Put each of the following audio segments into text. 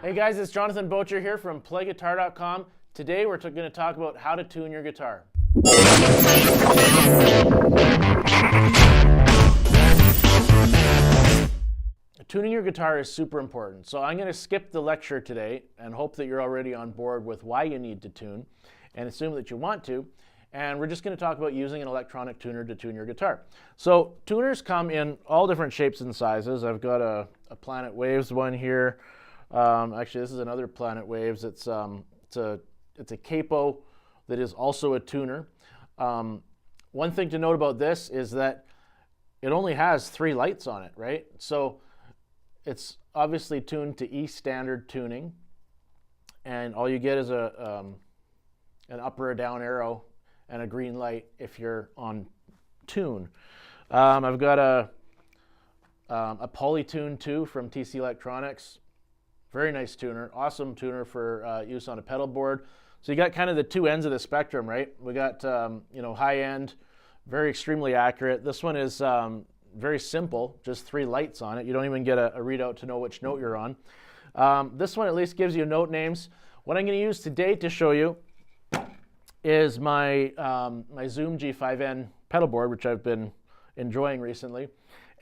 Hey guys, it's Jonathan Bocher here from PlayGuitar.com. Today we're going to talk about how to tune your guitar. Tuning your guitar is super important. So I'm going to skip the lecture today and hope that you're already on board with why you need to tune and assume that you want to. And we're just going to talk about using an electronic tuner to tune your guitar. So tuners come in all different shapes and sizes. I've got a Planet Waves one here. Actually, this is another Planet Waves. It's a capo that is also a tuner. One thing to note about this is that it only has 3 lights on it, right? So it's obviously tuned to E standard tuning, and all you get is an up or a down arrow and a green light if you're on tune. I've got a Polytune 2 from TC Electronics. Very nice tuner, awesome tuner for use on a pedal board. So you got kind of the 2 ends of the spectrum, right? We got high end, very extremely accurate. This one is very simple, just 3 lights on it. You don't even get a readout to know which note you're on. This one at least gives you note names. What I'm going to use today to show you is my Zoom G5N pedal board, which I've been enjoying recently.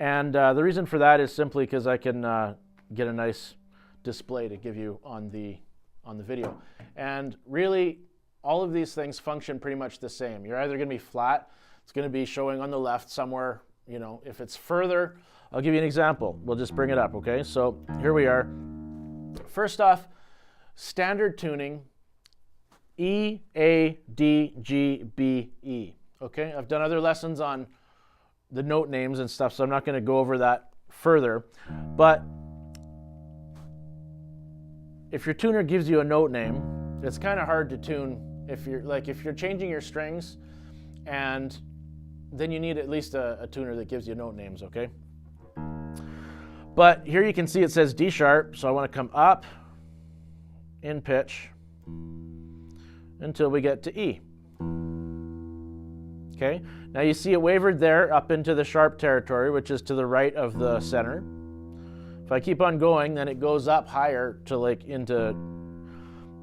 And the reason for that is simply because I can get a nice display to give you on the video. And really, all of these things function pretty much the same. You're either going to be flat, it's going to be showing on the left somewhere, if it's further. I'll give you an example. We'll just bring it up, okay? So here we are. First off, standard tuning, EADGBE, okay? I've done other lessons on the note names and stuff, so I'm not going to go over that further. But if your tuner gives you a note name, it's kind of hard to tune if you're changing your strings, and then you need at least a tuner that gives you note names, okay? But here you can see it says D sharp, so I want to come up in pitch until we get to E. Okay, now you see it wavered there up into the sharp territory, which is to the right of the center. If I keep on going, then it goes up higher to into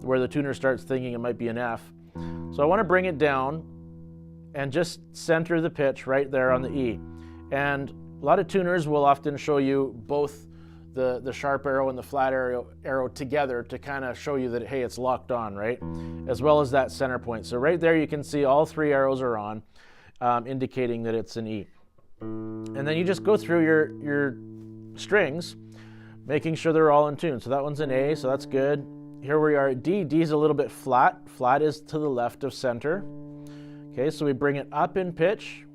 where the tuner starts thinking it might be an F. So I want to bring it down and just center the pitch right there on the E. And a lot of tuners will often show you both the sharp arrow and the flat arrow together to kind of show you that, hey, it's locked on, right? As well as that center point. So right there you can see all 3 arrows are on, indicating that it's an E. And then you just go through your strings, making sure they're all in tune. So that one's an A, so that's good. Here we are at D. D is a little bit flat. Flat is to the left of center. Okay, so we bring it up in pitch.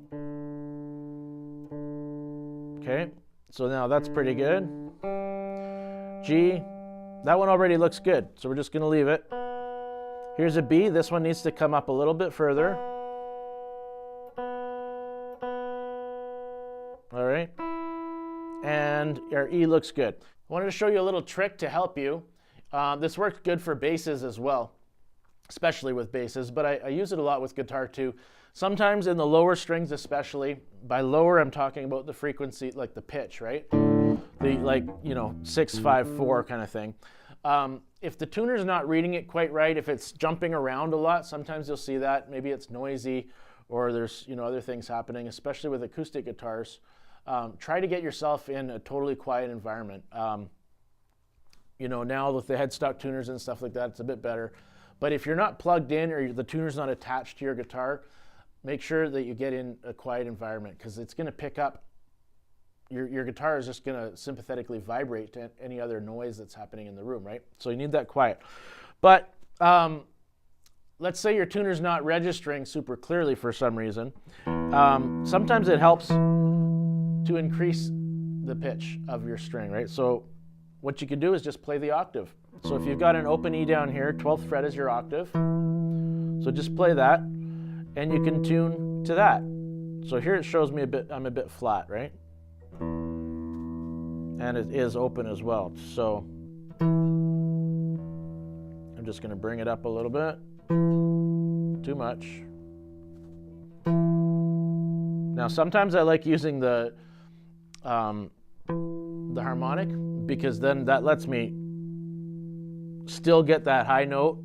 Okay, so now that's pretty good. G, that one already looks good, so we're just going to leave it. Here's a B. This one needs to come up a little bit further. All right. And our E looks good. I wanted to show you a little trick to help you. This works good for basses as well, especially with basses, but I use it a lot with guitar too. Sometimes in the lower strings especially. By lower, I'm talking about the frequency, like the pitch, right? The 6, 5, 4 kind of thing. If the tuner's not reading it quite right, if it's jumping around a lot, sometimes you'll see that. Maybe it's noisy or there's other things happening, especially with acoustic guitars. Try to get yourself in a totally quiet environment. Now with the headstock tuners and stuff like that, it's a bit better. But if you're not plugged in or the tuner's not attached to your guitar, make sure that you get in a quiet environment, because it's going to pick up, your guitar is just going to sympathetically vibrate to any other noise that's happening in the room, right? So you need that quiet. But let's say your tuner's not registering super clearly for some reason. Sometimes it helps to increase the pitch of your string, right? So what you can do is just play the octave. So if you've got an open E down here, 12th fret is your octave. So just play that, and you can tune to that. So here it shows me I'm a bit flat, right? And it is open as well. So I'm just going to bring it up a little bit. Too much. Now sometimes I like using the harmonic, because then that lets me still get that high note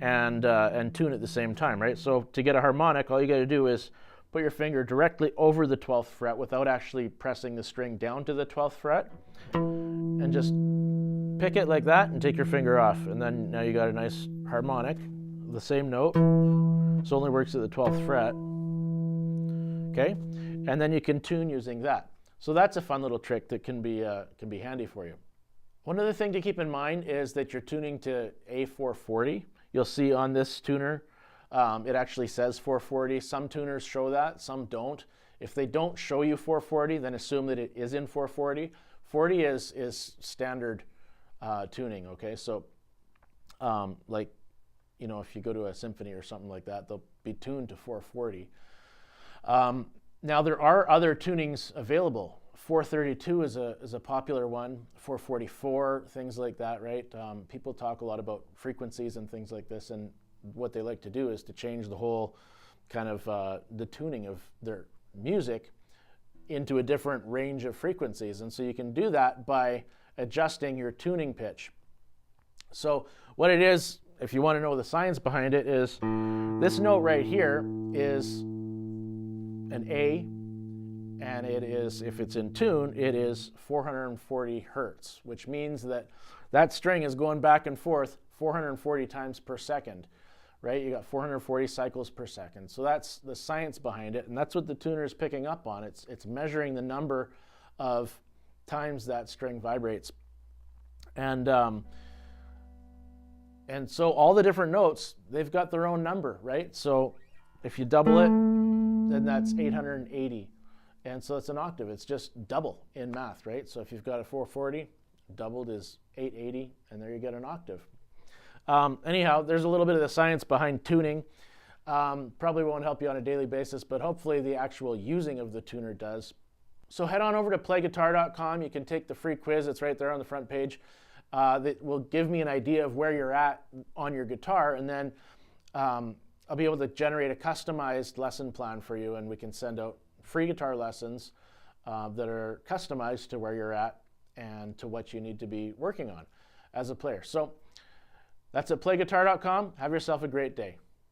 and tune at the same time, right? So to get a harmonic, all you got to do is put your finger directly over the 12th fret without actually pressing the string down to the 12th fret, and just pick it like that and take your finger off, and then now you got a nice harmonic, the same note. So only works at the 12th fret. Okay, and then you can tune using that. So that's a fun little trick that can be handy for you. One other thing to keep in mind is that you're tuning to A440. You'll see on this tuner, it actually says 440. Some tuners show that, some don't. If they don't show you 440, then assume that it is in 440. 40 is standard tuning, okay? So like, you know, if you go to a symphony or something like that, they'll be tuned to 440. Now there are other tunings available. 432 is a popular one, 444, things like that, right? People talk a lot about frequencies and things like this, and what they like to do is to change the whole kind of the tuning of their music into a different range of frequencies. And so you can do that by adjusting your tuning pitch. So what it is, if you want to know the science behind it, is this note right here is an A, and it is, if it's in tune, it is 440 hertz, which means that that string is going back and forth 440 times per second, right? You got 440 cycles per second. So that's the science behind it, and that's what the tuner is picking up on. It's measuring the number of times that string vibrates. And so all the different notes, they've got their own number, right? So if you double it, then that's 880. And so it's an octave. It's just double in math, right? So if you've got a 440, doubled is 880, and there you get an octave. Anyhow, there's a little bit of the science behind tuning. Probably won't help you on a daily basis, but hopefully the actual using of the tuner does. So head on over to PlayGuitar.com. You can take the free quiz. It's right there on the front page. That will give me an idea of where you're at on your guitar, and then I'll be able to generate a customized lesson plan for you, and we can send out free guitar lessons that are customized to where you're at and to what you need to be working on as a player. So that's at PlayGuitar.com. Have yourself a great day.